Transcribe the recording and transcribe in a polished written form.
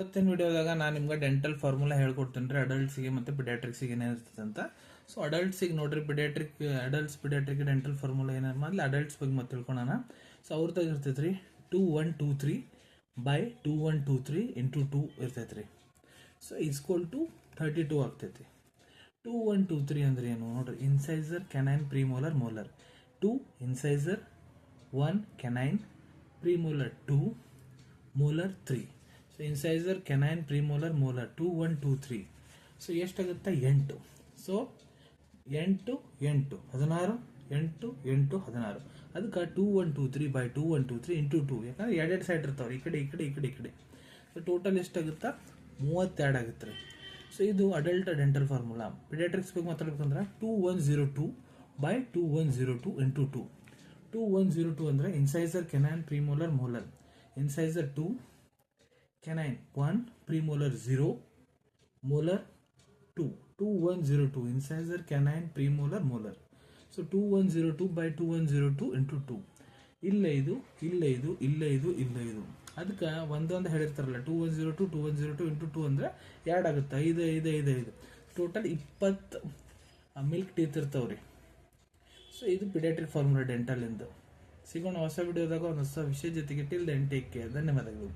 ಇವತ್ತಿನ ವಿಡಿಯೋದಾಗ ನಾನು ನಿಮ್ಗೆ ಡೆಂಟಲ್ ಫಾರ್ಮುಲಾ ಹೇಳ್ಕೊಡ್ತೀನಿ ರೀ ಅಡಲ್ಟ್ಸಿಗೆ ಮತ್ತು ಪಿಡಿಯಾಟ್ರಿಕ್ಸಿಗೆ ಏನಿರ್ತದೆ ಅಂತ. ಸೊ ಅಡಲ್ಟ್ಸಿಗೆ ನೋಡ್ರಿ ಪಿಡಿಯಾಟ್ರಿಕ್ ಡೆಂಟಲ್ ಫಾರ್ಮುಲಾ ಏನಾರು ಮೊದಲು ಅಡಲ್ಟ್ಸ್ ಬಗ್ಗೆ ಮತ್ತೆ ತಿಳ್ಕೊಳೋಣ. ಸೊ ಅವ್ರದಾಗ ಇರ್ತೈತೆ ರೀ 2123 by 2123 into 2 ಇರ್ತೈತೆ ರೀ. ಸೊ ಈಸ್ಕ್ವಲ್ ಟು 32 ಆಗ್ತೈತಿ. 2123 ಅಂದ್ರೆ ಏನು ನೋಡ್ರಿ, incisor canine premolar molar 2 incisor 1 canine premolar 2 molar 3. So incisor canine premolar molar 2123. So ಎಷ್ಟಾಗುತ್ತೆ 8. ಸೊ 8 8 16 8 8 16. ಅದಕ್ಕೆ 2123 by 2123 into 2. ಯಾಕಂದ್ರೆ ಎರಡೆರಡು ಸೈಡ್ ಇರ್ತಾವ್ರಿ, ಈ ಕಡೆ ಈ ಕಡೆ ಈ ಕಡೆ ಈ ಕಡೆ. ಸೊ ಟೋಟಲ್ ಎಷ್ಟಾಗುತ್ತಾ 32 ಆಗುತ್ತೆ ರೀ. ಸೊ ಇದು ಅಡಲ್ಟ್ ಡೆಂಟಲ್ ಫಾರ್ಮುಲಾ. ಪಿಡಿಯಾಟ್ರಿಕ್ಸ್ ಬಗ್ಗೆ ಮಾತಾಡ್ಬೇಕಂದ್ರೆ 2102 by 2102 into 2. 2102 ಅಂದ್ರೆ ಇನ್ಸೈಸರ್ canine premolar molar, ಇನ್ಸೈಸರ್ 2 canine 1 premolar 0 molar 2. 2102 incisor canine premolar molar. So 2102 by 2102 into 2. ಇಲ್ಲ ಇದು ಅದಕ್ಕೆ ಒಂದೊಂದು ಹೇಳಿರ್ತಾರಲ್ಲ 2102 2102 into 2 ಅಂದ್ರೆ 2 ಆಗುತ್ತೆ. 5 ಟೋಟಲ್ 20 ಮಿಲ್ಕ್ ಟೀತ್ ಇರ್ತಾವ್ರಿ. ಸೊ ಇದು ಪಿಡಿಯಾಟ್ರಿಕ್ ಫಾರ್ಮುಲಾ ಡೆಂಟಲ್ ಎಂದು. ಸಿಗೋಣ ಹೊಸ ವಿಡಿಯೋದಾಗ ಒಂದು ಹೊಸ ವಿಷಯ ಜೊತೆಗೆ. Till then take care. ಧನ್ಯವಾದಗಳು.